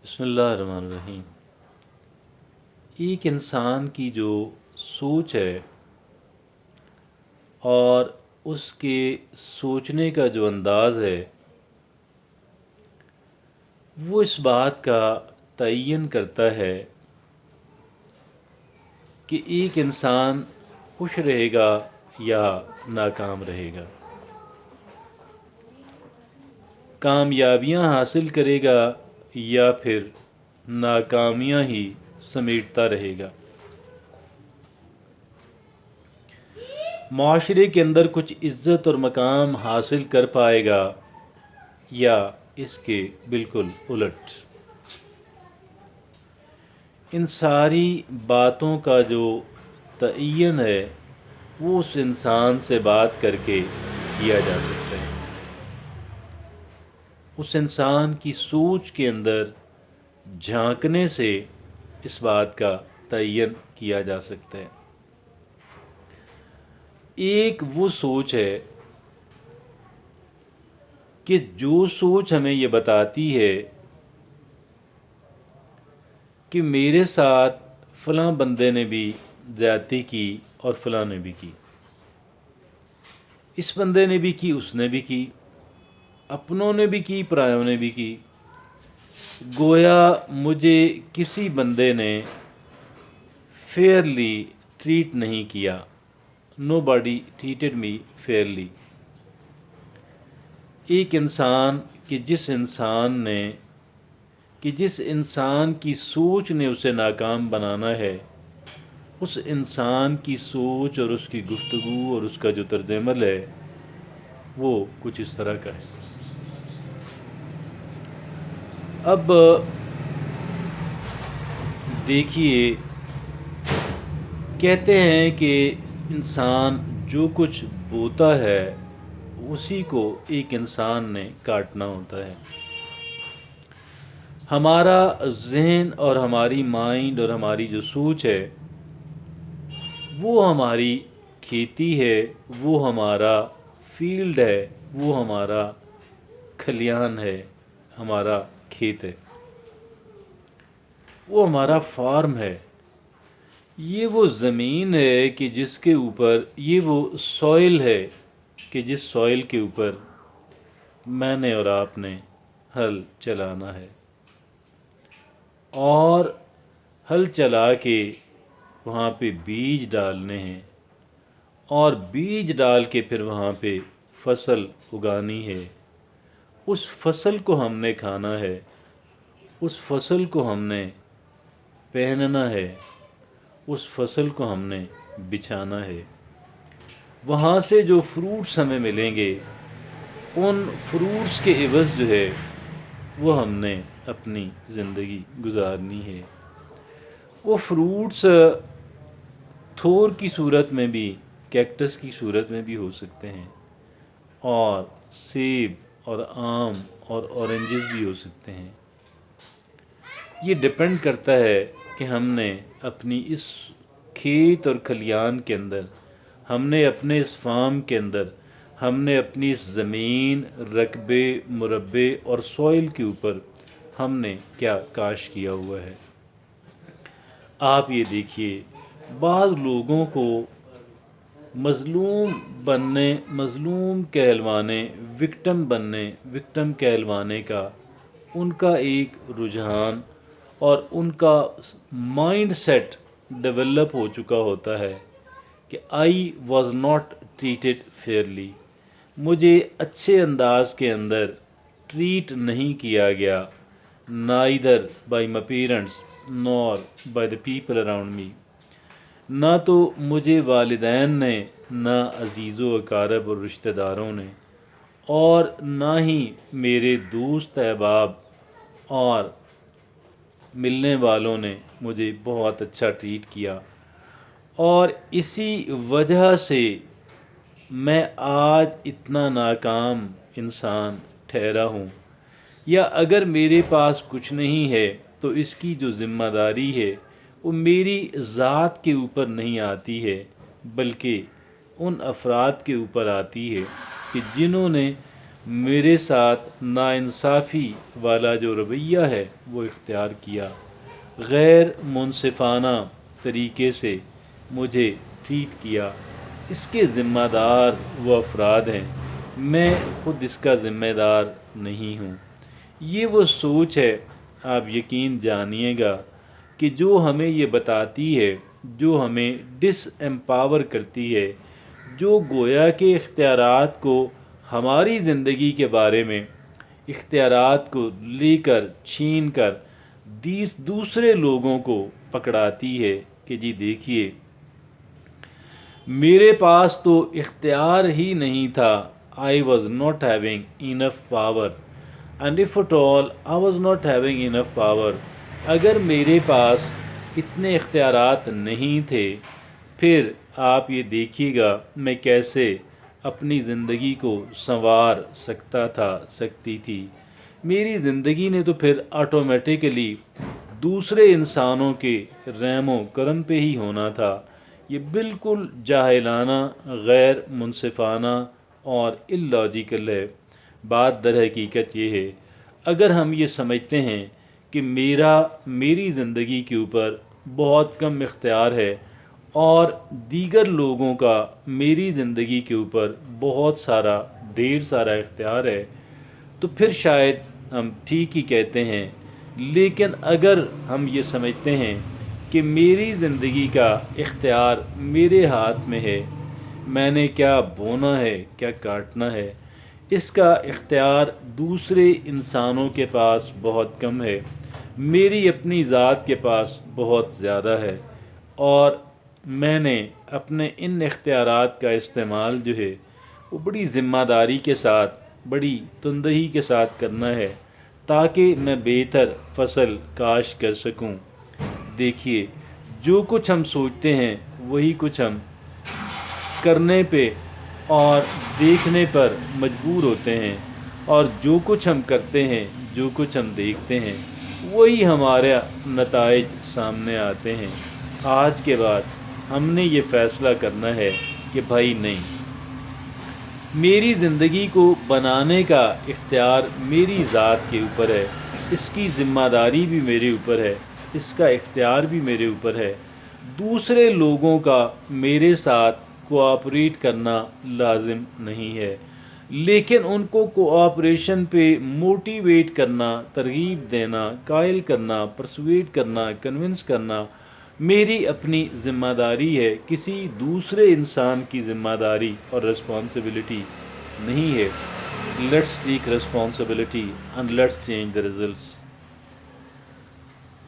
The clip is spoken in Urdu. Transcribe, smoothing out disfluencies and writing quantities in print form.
بسم اللہ الرحمن الرحیم۔ ایک انسان کی جو سوچ ہے اور اس کے سوچنے کا جو انداز ہے وہ اس بات کا تعین کرتا ہے کہ ایک انسان خوش رہے گا یا ناکام رہے گا، کامیابیاں حاصل کرے گا یا پھر ناکامیاں ہی سمیٹتا رہے گا، معاشرے کے اندر کچھ عزت اور مقام حاصل کر پائے گا یا اس کے بالکل الٹ۔ ان ساری باتوں کا جو تعین ہے وہ اس انسان سے بات کر کے کیا جا سکتا ہے، اس انسان کی سوچ کے اندر جھانکنے سے اس بات کا تعین کیا جا سکتا ہے۔ ایک وہ سوچ ہے کہ جو سوچ ہمیں یہ بتاتی ہے کہ میرے ساتھ فلاں بندے نے بھی زیادتی کی اور فلاں نے بھی کی، اس بندے نے بھی کی، اس نے بھی کی، اپنوں نے بھی کی، پرایوں نے بھی کی، گویا مجھے کسی بندے نے فیئرلی ٹریٹ نہیں کیا، نو باڈی ٹریٹڈ می فیئرلی۔ ایک انسان کہ جس انسان کی سوچ نے اسے ناکام بنانا ہے، اس انسان کی سوچ اور اس کی گفتگو اور اس کا جو طرز عمل ہے وہ کچھ اس طرح کا ہے۔ اب دیکھیے، کہتے ہیں کہ انسان جو کچھ بوتا ہے اسی کو ایک انسان نے کاٹنا ہوتا ہے۔ ہمارا ذہن اور ہماری مائنڈ اور ہماری جو سوچ ہے وہ ہماری کھیتی ہے، وہ ہمارا فیلڈ ہے، وہ ہمارا کھلیان ہے، ہمارا کھیت ہے، وہ ہمارا فارم ہے، یہ وہ زمین ہے کہ جس کے اوپر، یہ وہ سوئل ہے کہ جس سوئل کے اوپر میں نے اور آپ نے ہل چلانا ہے، اور ہل چلا کے وہاں پہ بیج ڈالنے ہیں، اور بیج ڈال کے پھر وہاں پہ فصل اگانی ہے۔ اس فصل کو ہم نے کھانا ہے، اس فصل کو ہم نے پہننا ہے، اس فصل کو ہم نے بچھانا ہے۔ وہاں سے جو فروٹس ہمیں ملیں گے ان فروٹس کے عوض جو ہے وہ ہم نے اپنی زندگی گزارنی ہے۔ وہ فروٹس تھور کی صورت میں بھی، کیکٹس کی صورت میں بھی ہو سکتے ہیں، اور سیب اور آم اور اورنجز بھی ہو سکتے ہیں۔ یہ ڈیپینڈ کرتا ہے کہ ہم نے اپنی اس کھیت اور کھلیان کے اندر، ہم نے اپنے اس فارم کے اندر، ہم نے اپنی اس زمین، رقبے، مربے اور سوئل کے اوپر ہم نے کیا کاشت کیا ہوا ہے۔ آپ یہ دیکھیے، بعض لوگوں کو مظلوم بننے، مظلوم کہلوانے، وکٹم کہلوانے کا ان کا ایک رجحان اور ان کا مائنڈ سیٹ ڈیولپ ہو چکا ہوتا ہے کہ I was not treated fairly, مجھے اچھے انداز کے اندر ٹریٹ نہیں کیا گیا، neither by my parents Noor by the people around me, نہ تو مجھے والدین نے، نہ عزیز و اقارب اور رشتہ داروں نے، اور نہ ہی میرے دوست احباب اور ملنے والوں نے مجھے بہت اچھا ٹریٹ کیا، اور اسی وجہ سے میں آج اتنا ناکام انسان ٹھہرا ہوں۔ یا اگر میرے پاس کچھ نہیں ہے تو اس کی جو ذمہ داری ہے وہ میری ذات کے اوپر نہیں آتی ہے، بلکہ ان افراد کے اوپر آتی ہے کہ جنہوں نے میرے ساتھ ناانصافی والا جو رویہ ہے وہ اختیار کیا، غیر منصفانہ طریقے سے مجھے ٹریٹ کیا، اس کے ذمہ دار وہ افراد ہیں، میں خود اس کا ذمہ دار نہیں ہوں۔ یہ وہ سوچ ہے، آپ یقین جانیے گا، کہ جو ہمیں یہ بتاتی ہے، جو ہمیں ڈس ایمپاور کرتی ہے، جو گویا کے اختیارات کو، ہماری زندگی کے بارے میں اختیارات کو لے کر چھین کر دوسرے لوگوں کو پکڑاتی ہے کہ جی دیکھیے میرے پاس تو اختیار ہی نہیں تھا، I was not having enough power, and if at all I was not having enough power، اگر میرے پاس اتنے اختیارات نہیں تھے، پھر آپ یہ دیکھیے گا میں کیسے اپنی زندگی کو سنوار سکتی تھی۔ میری زندگی نے تو پھر آٹومیٹیکلی دوسرے انسانوں کے رحم و کرم پہ ہی ہونا تھا۔ یہ بالکل جاہلانہ، غیر منصفانہ اور اللاجیکل ہے۔ بات در حقیقت یہ ہے، اگر ہم یہ سمجھتے ہیں کہ میری زندگی کے اوپر بہت کم اختیار ہے اور دیگر لوگوں کا میری زندگی کے اوپر ڈھیر سارا اختیار ہے، تو پھر شاید ہم ٹھیک ہی کہتے ہیں۔ لیکن اگر ہم یہ سمجھتے ہیں کہ میری زندگی کا اختیار میرے ہاتھ میں ہے، میں نے کیا بونا ہے، کیا کاٹنا ہے، اس کا اختیار دوسرے انسانوں کے پاس بہت کم ہے، میری اپنی ذات کے پاس بہت زیادہ ہے، اور میں نے اپنے ان اختیارات کا استعمال جو ہے وہ بڑی ذمہ داری کے ساتھ، بڑی تندہی کے ساتھ کرنا ہے، تاکہ میں بہتر فصل کاشت کر سکوں۔ دیکھیے، جو کچھ ہم سوچتے ہیں وہی کچھ ہم کرنے پہ اور دیکھنے پر مجبور ہوتے ہیں، اور جو کچھ ہم کرتے ہیں، جو کچھ ہم دیکھتے ہیں، وہی ہمارے نتائج سامنے آتے ہیں۔ آج کے بعد ہم نے یہ فیصلہ کرنا ہے کہ بھائی نہیں، میری زندگی کو بنانے کا اختیار میری ذات کے اوپر ہے، اس کی ذمہ داری بھی میرے اوپر ہے، اس کا اختیار بھی میرے اوپر ہے۔ دوسرے لوگوں کا میرے ساتھ کوآپریٹ کرنا لازم نہیں ہے، لیکن ان کو کوآپریشن پہ موٹیویٹ کرنا، ترغیب دینا، قائل کرنا، پرسویٹ کرنا، کنونس کرنا میری اپنی ذمہ داری ہے، کسی دوسرے انسان کی ذمہ داری اور رسپانسبلٹی نہیں ہے۔ Let's take responsibility and let's change the results.